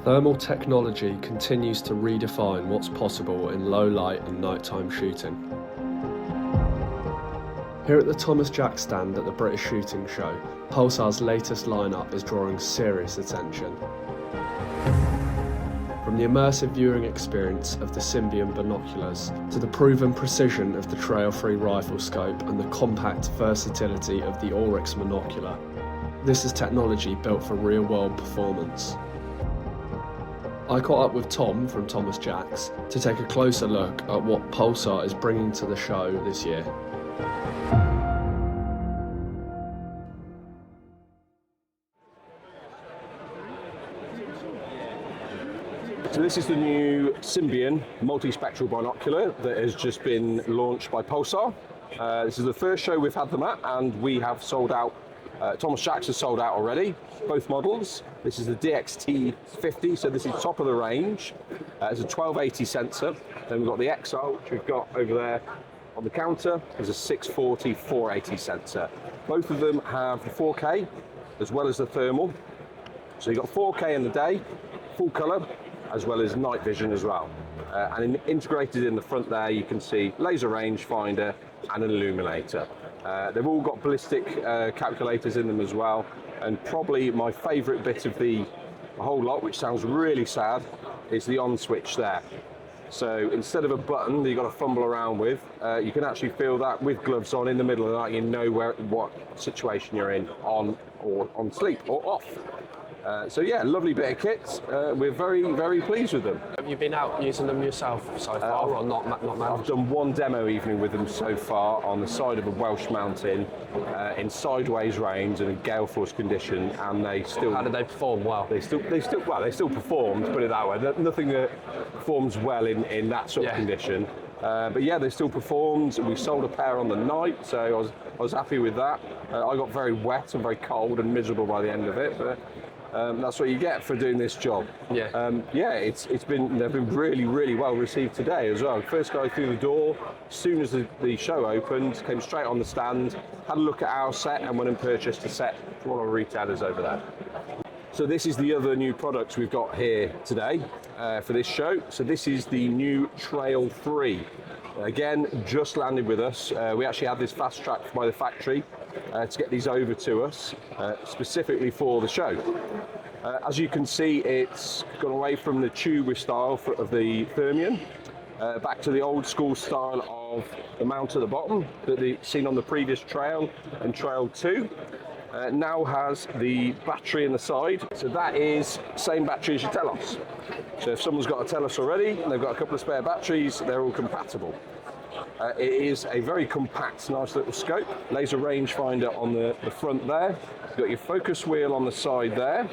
Thermal technology continues to redefine what's possible in low light and nighttime shooting. Here at the Thomas Jack stand at the British Shooting Show, Pulsar's latest lineup is drawing serious attention. From the immersive viewing experience of the Symbian binoculars to the proven precision of the trail-free rifle scope and the compact versatility of the Oric monocular, this is technology built for real-world performance. I caught up with Tom from Thomas Jack's to take a closer look at what Pulsar is bringing to the show this year. So this is the new Symbian multispectral binocular that has just been launched by Pulsar. This is the first show we've had them at, and we have sold out. Thomas Jack's has sold out already, both models. This is the DXT50, so this is top of the range. It's a 1280 sensor. Then we've got the XR, which we've got over there on the counter. There's a 640 480 sensor. Both of them have the 4K as well as the thermal. So you've got 4K in the day, full color, as well as night vision as well. And integrated in the front there, you can see laser rangefinder and an illuminator. They've all got ballistic calculators in them as well, and probably my favourite bit of the whole lot, which sounds really sad, is the on switch there. So instead of a button that you've got to fumble around with, you can actually feel that with gloves on in the middle of the night. You know what situation you're in, on or on sleep or off. So yeah, lovely bit of kits. We're very, very pleased with them. Have you been out using them yourself so far, or not I've done one demo evening with them so far on the side of a Welsh mountain in sideways range and a gale force condition, and they still. How did they perform? Well, they still performed. Put it that way. Nothing that performs well in that sort of condition. But yeah, they still performed. We sold a pair on the night, so I was happy with that. I got very wet and very cold and miserable by the end of it, but. That's what you get for doing this job. Yeah. They've been really, really well received today as well. First guy through the door, as soon as the show opened, came straight on the stand, had a look at our set, and went and purchased a set from one of our retailers over there. So this is the other new products we've got here today for this show. So this is the new Trail 3. Again, just landed with us. We actually had this fast tracked by the factory to get these over to us, specifically for the show. As you can see, it's gone away from the tube style of the Symbian, back to the old school style of the mount at the bottom that they've seen on the previous Trail and Trail 2. Now has the battery in the side, so that is same battery as your Telos. So if someone's got a Telos already and they've got a couple of spare batteries, they're all compatible. It is a very compact, nice little scope. Laser rangefinder on the front there. You've got your focus wheel on the side there.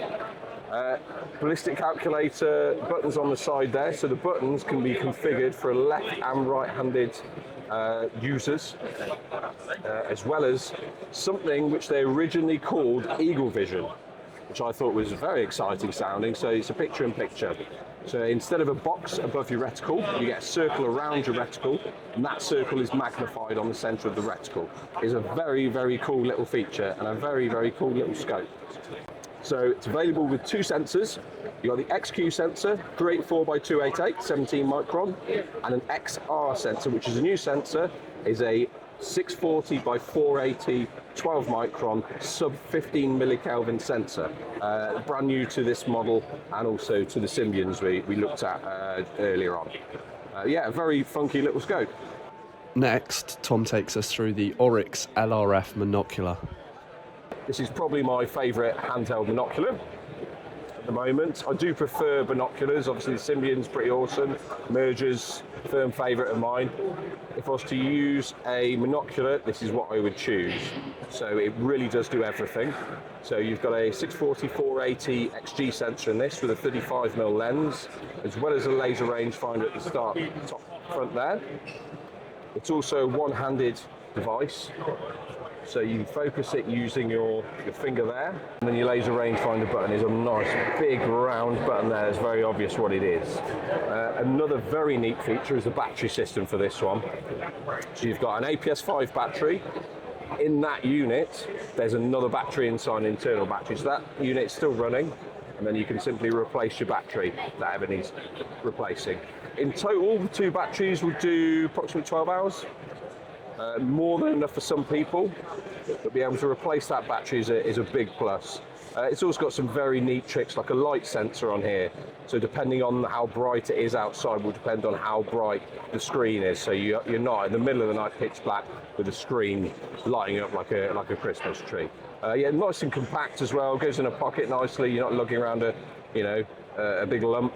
Ballistic calculator buttons on the side there, so the buttons can be configured for left and right-handed users, as well as something which they originally called Eagle Vision, which I thought was very exciting sounding. So it's a picture-in-picture. So instead of a box above your reticle, you get a circle around your reticle, and that circle is magnified on the centre of the reticle. It's a very, very cool little feature and a very, very cool little scope. So it's available with two sensors. You've got the XQ sensor, 384 by 288, 17 micron, and an XR sensor, which is a new sensor, is a 640 by 480, 12 micron, sub 15 millikelvin sensor. Brand new to this model and also to the Symbians we looked at earlier on. Yeah, a very funky little scope. Next, Tom takes us through the Oric LRF monocular. This is probably my favourite handheld monocular at the moment. I do prefer binoculars. Obviously the Symbian's pretty awesome. Mergers, firm favourite of mine. If I was to use a monocular, this is what I would choose. So it really does do everything. So you've got a 640-480 XG sensor in this with a 35mm lens, as well as a laser rangefinder at the top front there. It's also a one-handed device. So you focus it using your finger there, and then your laser rangefinder button is a nice big round button there. It's very obvious what it is. Another very neat feature is the battery system for this one. So you've got an APS-5 battery. In that unit, there's another battery inside, an internal battery. So that unit's still running. and then you can simply replace your battery that ever needs replacing. In total, the 2 batteries will do approximately 12 hours. More than enough for some people, but being able to replace that battery is a big plus. It's also got some very neat tricks, like a light sensor on here. So depending on how bright it is outside will depend on how bright the screen is. So you're not in the middle of the night pitch black with the screen lighting up like a Christmas tree. Yeah, nice and compact as well. Goes in a pocket nicely. You're not lugging around a big lump.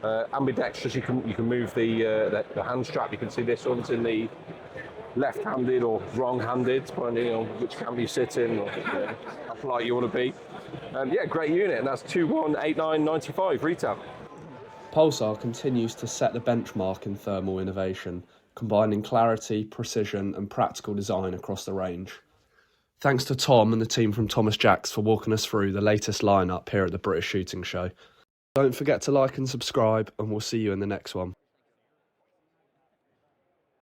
Ambidextrous. You can move the hand strap. You can see this one's in the left-handed or wrong-handed, depending on which camp you sit in or how polite you want to be. Yeah, great unit, and that's 2189.95 retail. Pulsar continues to set the benchmark in thermal innovation, combining clarity, precision and practical design across the range. Thanks to Tom and the team from Thomas Jacks for walking us through the latest lineup here at the British Shooting Show. Don't forget to like and subscribe, and we'll see you in the next one.